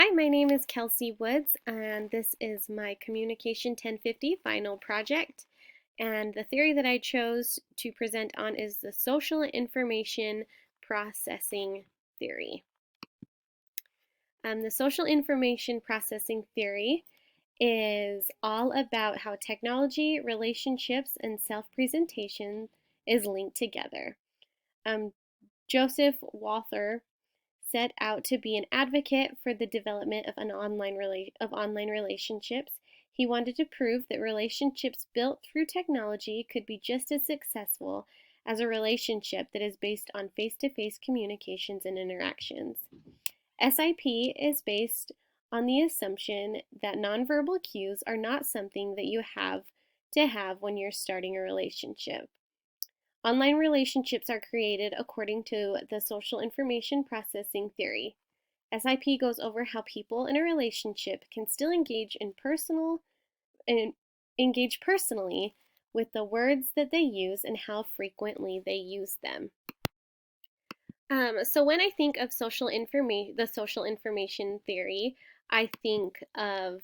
Hi, my name is Kelsey Woods, and this is my Communication 1050 final project. And the theory that I chose to present on is the social information processing theory. The social information processing theory is all about how technology, relationships, and self-presentation is linked together. Joseph Walther set out to be an advocate for the development of online relationships. He wanted to prove that relationships built through technology could be just as successful as a relationship that is based on face-to-face communications and interactions. SIP is based on the assumption that nonverbal cues are not something that you have to have when you're starting a relationship. Online relationships are created according to the social information processing theory. SIP goes over how people in a relationship can still engage personally with the words that they use and how frequently they use them. So when I think of the social information theory, I think of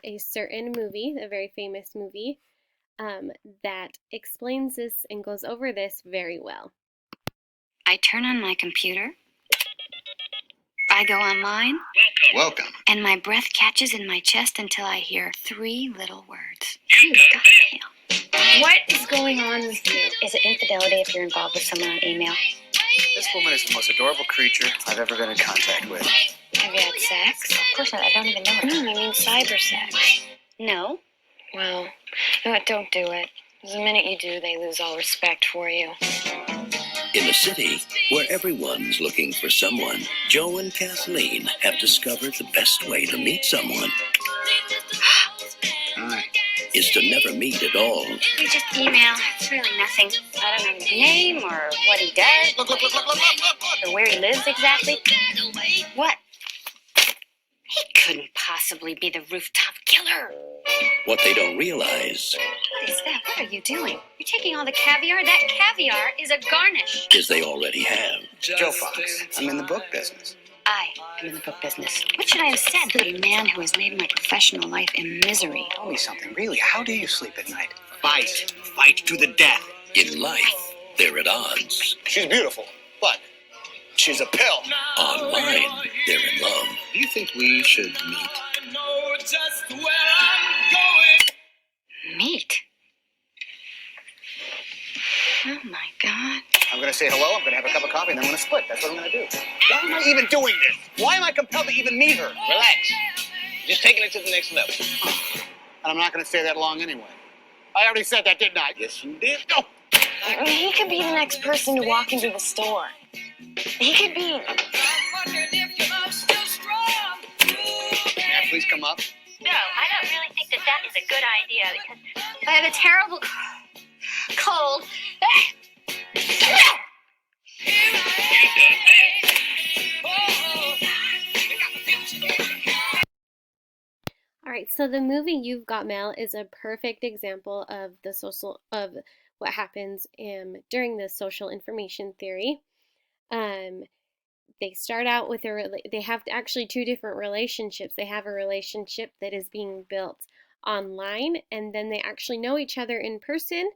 a certain movie, a very famous movie, that explains this and goes over this very well. I turn on my computer. I go online. Welcome. And my breath catches in my chest until I hear three little words. What is going on with you? Is it infidelity if you're involved with someone on email? This woman is the most adorable creature I've ever been in contact with. Have you had sex? Of course not. I don't even know her. No, I mean cyber sex. No? Well, you know what? Don't do it. The minute you do, they lose all respect for you. In a city where everyone's looking for someone, Joe and Kathleen have discovered the best way to meet someone Hi. is to never meet at all. We just email. It's really nothing. I don't know his name or what he does. Look. Or where he lives exactly. What? He couldn't possibly be the rooftop killer. What they don't realize What is that? What are you doing? You're taking all the caviar? That caviar is a garnish. is they already have. Joe Fox. I'm in the book business. I am in the book business. What should I have said? The man who has made my professional life in misery. Tell me something. Really, how do you sleep at night? Fight. Fight to the death. In life, they're at odds. She's beautiful, but she's a pill. Online, they're in love. Do you think we should meet? Meat? Oh my God. I'm going to say hello, I'm going to have a cup of coffee, and then I'm going to split. That's what I'm going to do. Why am I even doing this? Why am I compelled to even meet her? Relax. Just taking it to the next level. And I'm not going to stay that long anyway. I already said that, didn't I? Yes, you did. No. He could be the next person to walk into the store. He could be. May I please come up? No, I don't really think that is a good idea because I have a terrible cold. All right, so the movie You've Got Mail is a perfect example of what happens during the social information theory. They start out with they have actually two different relationships. They have a relationship that is being built online, and then they actually know each other in person,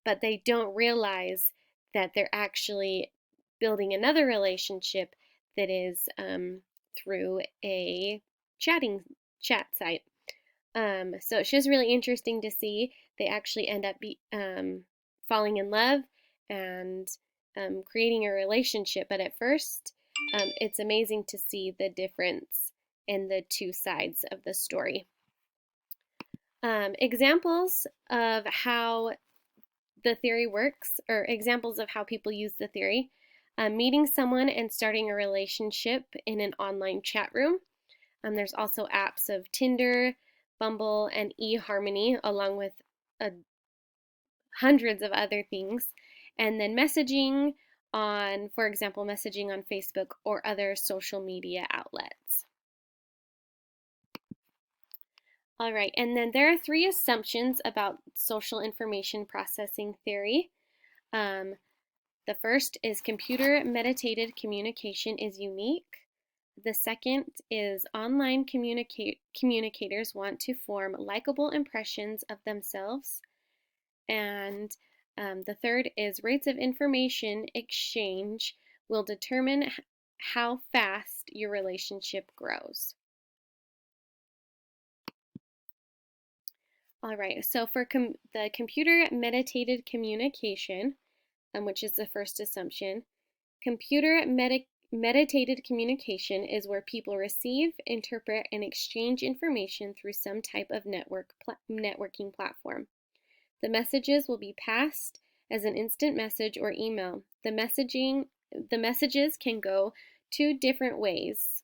but they don't realize that they're actually building another relationship that is through a chat site. So it's just really interesting to see. They actually end up falling in love and creating a relationship, but at first it's amazing to see the difference in the two sides of the story. Examples of how the theory works, or examples of how people use the theory: meeting someone and starting a relationship in an online chat room. There's also apps of Tinder, Bumble, and eHarmony, along with hundreds of other things. And then messaging for example, messaging on Facebook or other social media outlets. All right, and then there are three assumptions about social information processing theory. The first is computer-mediated communication is unique. The second is online communicators want to form likable impressions of themselves. And the third is rates of information exchange will determine how fast your relationship grows. All right, so for the computer mediated communication, which is the first assumption, computer mediated communication is where people receive, interpret, and exchange information through some type of networking platform. The messages will be passed as an instant message or email. The messages can go two different ways.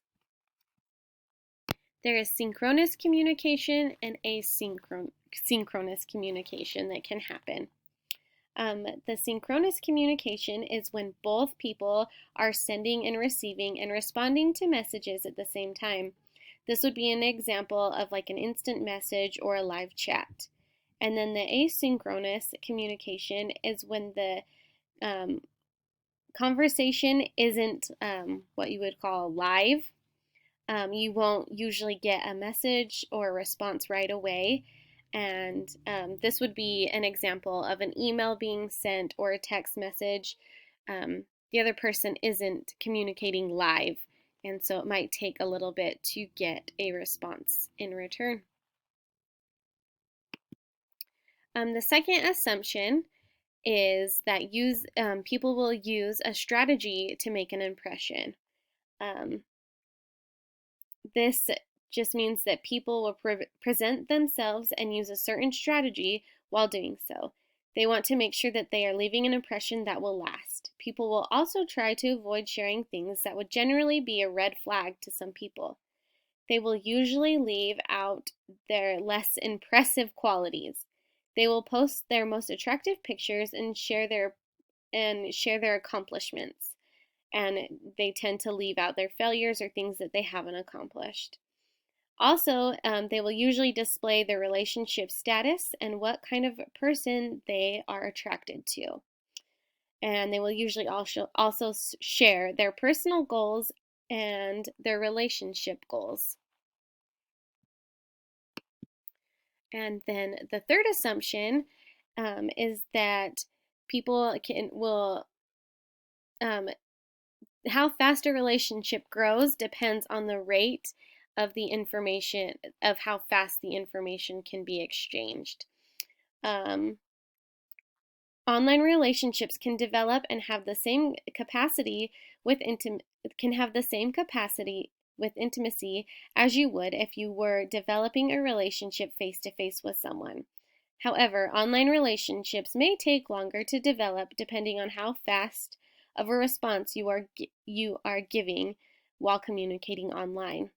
There is synchronous communication and asynchronous communication that can happen. The synchronous communication is when both people are sending and receiving and responding to messages at the same time. This would be an example of like an instant message or a live chat. And then the asynchronous communication is when the conversation isn't what you would call live. You won't usually get a message or a response right away. And this would be an example of an email being sent or a text message. The other person isn't communicating live, and so it might take a little bit to get a response in return. The second assumption is that people will use a strategy to make an impression. This just means that people will present themselves and use a certain strategy while doing so. They want to make sure that they are leaving an impression that will last. People will also try to avoid sharing things that would generally be a red flag to some people. They will usually leave out their less impressive qualities. They will post their most attractive pictures and share their accomplishments. And they tend to leave out their failures or things that they haven't accomplished. Also, they will usually display their relationship status and what kind of person they are attracted to. And they will usually also share their personal goals and their relationship goals. And then the third assumption is that people will how fast a relationship grows depends on the rate of the information, of how fast the information can be exchanged. Online relationships can develop and have the same capacity with intimacy as you would if you were developing a relationship face to face with someone. However, online relationships may take longer to develop depending on how fast of a response you are giving while communicating online.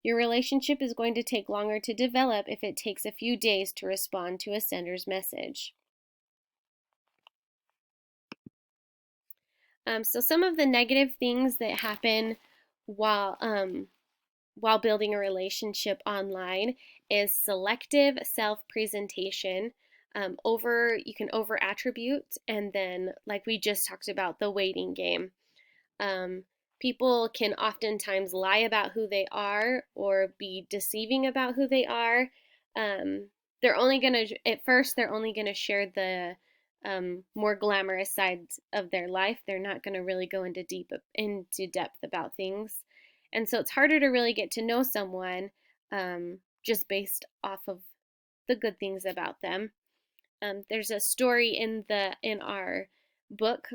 Your relationship is going to take longer to develop if it takes a few days to respond to a sender's message. So some of the negative things that happen while building a relationship online is selective self-presentation. You can over attribute, and then like we just talked about, the waiting game. People can oftentimes lie about who they are or be deceiving about who they are. They're only gonna share the more glamorous sides of their life. They're not gonna really go into depth about things, and so it's harder to really get to know someone just based off of the good things about them. There's a story in our book,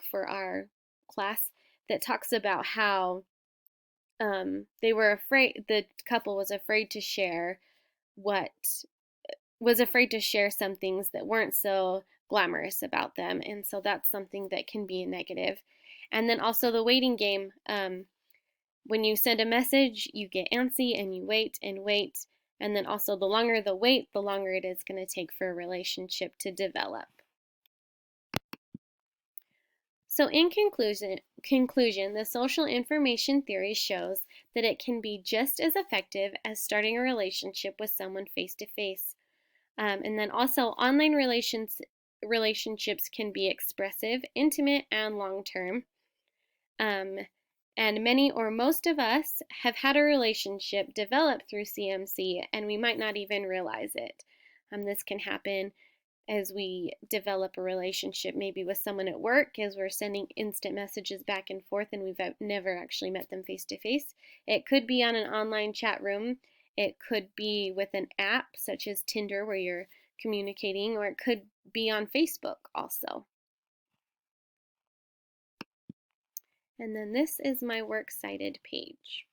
for our class, that talks about how the couple was afraid to share some things that weren't so glamorous about them, and so that's something that can be negative. And then also the waiting game. When you send a message, you get antsy and you wait and wait, and then also the longer the wait, the longer it is going to take for a relationship to develop. So in conclusion, the social information theory shows that it can be just as effective as starting a relationship with someone face to face. And then also online relationships can be expressive, intimate, and long-term. And many or most of us have had a relationship develop through CMC, and we might not even realize it. This can happen as we develop a relationship, maybe with someone at work, as we're sending instant messages back and forth and we've never actually met them face to face. It could be on an online chat room. It could be with an app such as Tinder where you're communicating, or it could be on Facebook also. And then this is my works cited page.